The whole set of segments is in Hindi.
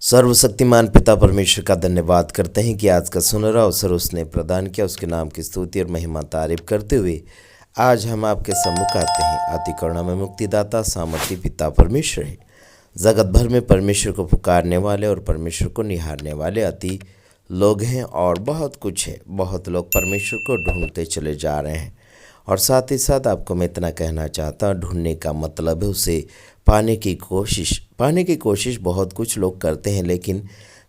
सर्वशक्तिमान पिता परमेश्वर का धन्यवाद करते हैं कि आज का सुनहरा अवसर उसने प्रदान किया। उसके नाम की स्तुति और महिमा तारीफ करते हुए आज हम आपके सम्मुख आते हैं। अति करुणा में मुक्तिदाता सामर्थी पिता परमेश्वर है। जगत भर में परमेश्वर को पुकारने वाले और परमेश्वर को निहारने वाले अति लोग हैं और बहुत कुछ है। बहुत लोग परमेश्वर को ढूंढते चले जा रहे हैं और साथ ही साथ आपको मैं इतना कहना चाहता हूँ, ढूंढने का मतलब है उसे पाने की कोशिश। पाने की कोशिश बहुत कुछ लोग करते हैं, लेकिन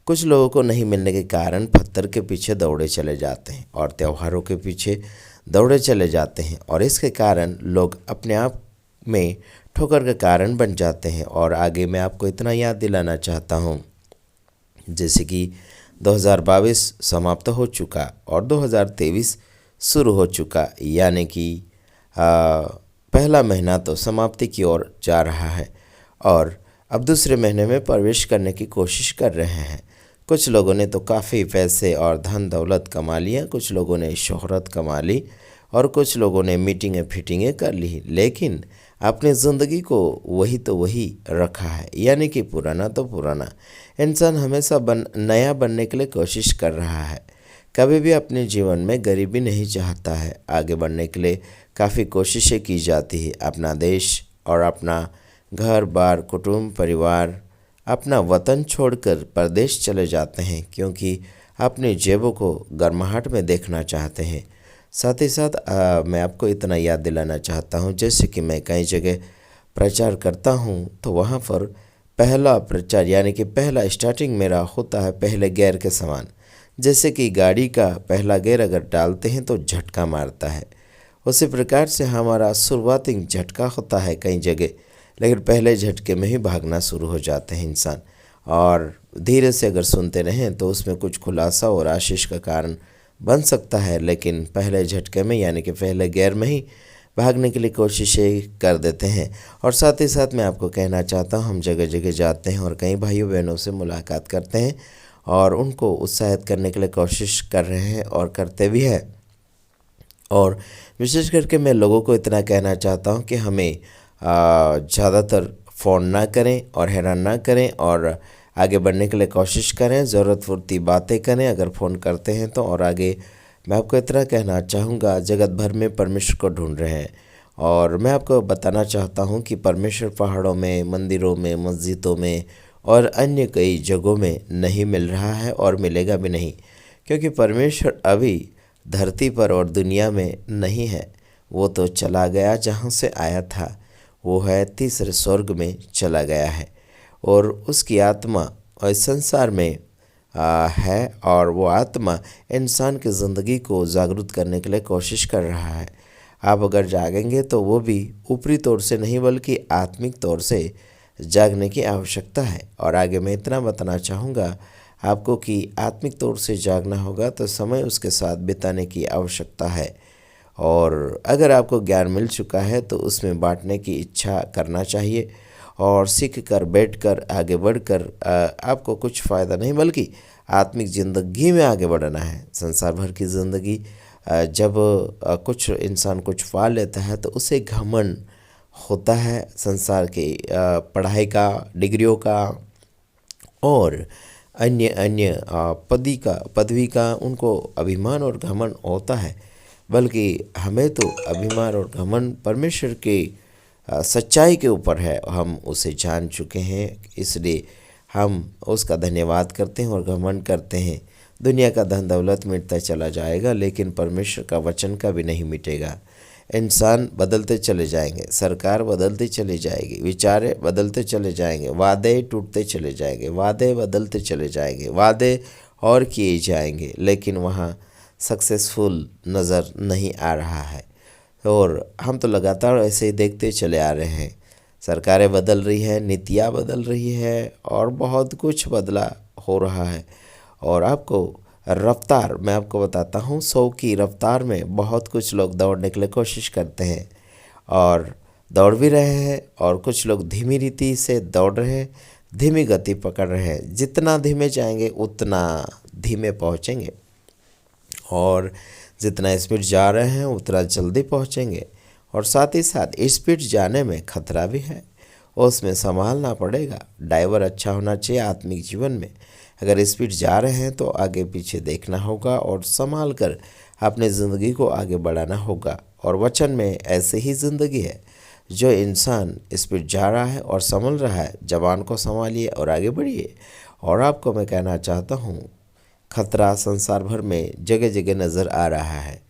कुछ लोगों को नहीं मिलने के कारण पत्थर के पीछे दौड़े चले जाते हैं और त्योहारों के पीछे दौड़े चले जाते हैं और इसके कारण लोग अपने आप में ठोकर का कारण बन जाते हैं। और आगे मैं आपको इतना याद दिलाना चाहता हूँ, जैसे कि 2022 समाप्त हो चुका और 2023 शुरू हो चुका, यानी कि पहला महीना तो समाप्ति की ओर जा रहा है और अब दूसरे महीने में प्रवेश करने की कोशिश कर रहे हैं। कुछ लोगों ने तो काफ़ी पैसे और धन दौलत कमा लिया, कुछ लोगों ने शोहरत कमा ली और कुछ लोगों ने मीटिंगें फिटिंगें कर ली, लेकिन अपनी ज़िंदगी को वही तो वही रखा है, यानी कि पुराना तो पुराना। इंसान हमेशा नया बनने के लिए कोशिश कर रहा है। कभी भी अपने जीवन में गरीबी नहीं चाहता है। आगे बढ़ने के लिए काफ़ी कोशिशें की जाती है। अपना देश और अपना घर बार, कुटुंब, परिवार, अपना वतन छोड़कर परदेश चले जाते हैं क्योंकि अपने जेबों को गर्माहट में देखना चाहते हैं। साथ ही साथ मैं आपको इतना याद दिलाना चाहता हूँ, जैसे कि मैं कई जगह प्रचार करता हूँ तो वहाँ पर पहला प्रचार यानी कि पहला स्टार्टिंग मेरा होता है पहले गियर के समान। जैसे कि गाड़ी का पहला गियर अगर डालते हैं तो झटका मारता है, उसी प्रकार से हमारा शुरुआती झटका होता है कई जगह, लेकिन पहले झटके में ही भागना शुरू हो जाते हैं इंसान। और धीरे से अगर सुनते रहें तो उसमें कुछ खुलासा और आशीष का कारण बन सकता है, लेकिन पहले झटके में यानी कि पहले गियर में ही भागने के लिए कोशिशें कर देते हैं। और साथ ही साथ मैं आपको कहना चाहता हूँ, हम जगह जगह जाते हैं और कई भाइयों बहनों से मुलाकात करते हैं और उनको उत्साहित करने के लिए कोशिश कर रहे हैं और करते भी हैं। और विशेष करके मैं लोगों को इतना कहना चाहता हूं कि हमें ज़्यादातर फ़ोन ना करें और हैरान ना करें और आगे बढ़ने के लिए कोशिश करें, ज़रूरत पूरती बातें करें अगर फ़ोन करते हैं तो। और आगे मैं आपको इतना कहना चाहूँगा, जगत भर में परमेश्वर को ढूंढ रहे हैं और मैं आपको बताना चाहता हूँ कि परमेश्वर पहाड़ों में, मंदिरों में, मस्जिदों में और अन्य कई जगहों में नहीं मिल रहा है और मिलेगा भी नहीं, क्योंकि परमेश्वर अभी धरती पर और दुनिया में नहीं है। वो तो चला गया जहाँ से आया था, वो है तीसरे स्वर्ग में चला गया है और उसकी आत्मा इस संसार में है और वो आत्मा इंसान की ज़िंदगी को जागरूक करने के लिए कोशिश कर रहा है। आप अगर जागेंगे तो वो भी ऊपरी तौर से नहीं बल्कि आत्मिक तौर से जागने की आवश्यकता है। और आगे मैं इतना बताना चाहूँगा आपको कि आत्मिक तौर से जागना होगा तो समय उसके साथ बिताने की आवश्यकता है। और अगर आपको ज्ञान मिल चुका है तो उसमें बांटने की इच्छा करना चाहिए और सीख कर बैठ कर आगे बढ़कर आपको कुछ फ़ायदा नहीं बल्कि आत्मिक ज़िंदगी में आगे बढ़ना है। संसार भर की ज़िंदगी जब कुछ इंसान कुछ पा लेता है तो उसे घमंड होता है संसार के पढ़ाई का, डिग्रियों का और अन्य अन्य पदवी का उनको अभिमान और घमंड होता है। बल्कि हमें तो अभिमान और घमंड परमेश्वर के सच्चाई के ऊपर है। हम उसे जान चुके हैं, इसलिए हम उसका धन्यवाद करते हैं और घमंड करते हैं। दुनिया का धन दौलत मिटता चला जाएगा, लेकिन परमेश्वर का वचन का भी नहीं मिटेगा। इंसान बदलते चले जाएंगे, सरकार बदलती चली जाएगी, विचार बदलते चले जाएंगे, वादे टूटते चले जाएंगे, वादे बदलते चले जाएंगे, वादे और किए जाएंगे, लेकिन वहाँ सक्सेसफुल नज़र नहीं आ रहा है। और हम तो लगातार ऐसे ही देखते चले आ रहे हैं। सरकारें बदल रही हैं, नीतियाँ बदल रही है और बहुत कुछ बदला हो रहा है। और आपको रफ्तार मैं आपको बताता हूँ, 100 की रफ्तार में बहुत कुछ लोग दौड़ने के लिए कोशिश करते हैं और दौड़ भी रहे हैं और कुछ लोग धीमी रीति से दौड़ रहे हैं, धीमी गति पकड़ रहे हैं। जितना धीमे जाएंगे उतना धीमे पहुँचेंगे और जितना स्पीड जा रहे हैं उतना जल्दी पहुँचेंगे। और साथ ही साथ स्पीड जाने में खतरा भी है। उसमें संभालना पड़ेगा। ड्राइवर अच्छा होना चाहिए आत्मिक जीवन में। अगर स्पीड जा रहे हैं तो आगे पीछे देखना होगा और संभाल कर अपनी ज़िंदगी को आगे बढ़ाना होगा। और वचन में ऐसे ही ज़िंदगी है। जो इंसान स्पीड जा रहा है और संभल रहा है, जवान को संभालिए और आगे बढ़िए। और आपको मैं कहना चाहता हूँ, खतरा संसार भर में जगह जगह नज़र आ रहा है।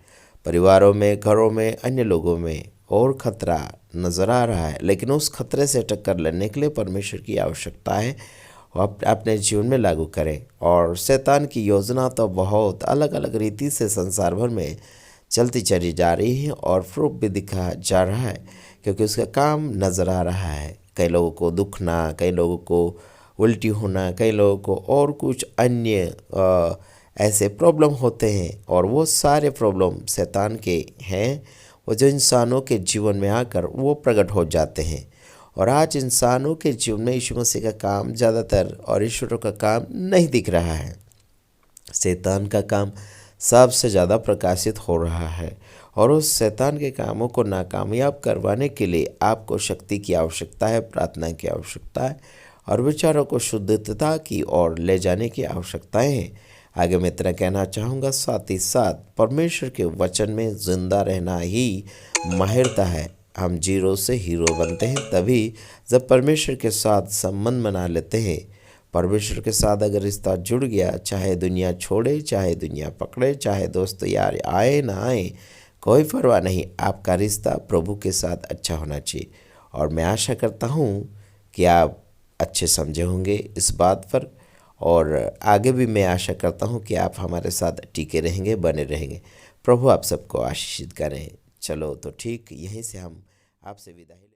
परिवारों में, घरों में, अन्य लोगों में और खतरा नज़र आ रहा है, लेकिन उस खतरे से टक्कर लेने के लिए परमेश्वर की आवश्यकता है। अपने जीवन में लागू करें। और शैतान की योजना तो बहुत अलग अलग रीति से संसार भर में चलती चली जा रही है और प्रूफ भी दिखा जा रहा है, क्योंकि उसका काम नज़र आ रहा है। कई लोगों को दुखना, कई लोगों को उल्टी होना, कई लोगों को और कुछ अन्य ऐसे प्रॉब्लम होते हैं, और वो सारे प्रॉब्लम शैतान के हैं, वो जो इंसानों के जीवन में आकर वो प्रकट हो जाते हैं। और आज इंसानों के जीवन में यीशु मसीह का काम ज़्यादातर और ईश्वरों का काम नहीं दिख रहा है। शैतान का काम सबसे ज़्यादा प्रकाशित हो रहा है। और उस शैतान के कामों को नाकामयाब करवाने के लिए आपको शक्ति की आवश्यकता है, प्रार्थना की आवश्यकता है, और विचारों को शुद्धता की ओर ले जाने की आवश्यकताएं हैं। आगे मैं इतना कहना चाहूँगा, साथ ही साथ परमेश्वर के वचन में जिंदा रहना ही माहिरता है। हम जीरो से हीरो बनते हैं तभी जब परमेश्वर के साथ संबंध बना लेते हैं। परमेश्वर के साथ अगर रिश्ता जुड़ गया, चाहे दुनिया छोड़े, चाहे दुनिया पकड़े, चाहे दोस्त यार आए ना आए, कोई परवाह नहीं, आपका रिश्ता प्रभु के साथ अच्छा होना चाहिए। और मैं आशा करता हूँ कि आप अच्छे समझे होंगे इस बात पर, और आगे भी मैं आशा करता हूँ कि आप हमारे साथ टिके रहेंगे, बने रहेंगे। प्रभु आप सबको आशीषित करें। चलो तो ठीक, यहीं से हम आपसे विदाई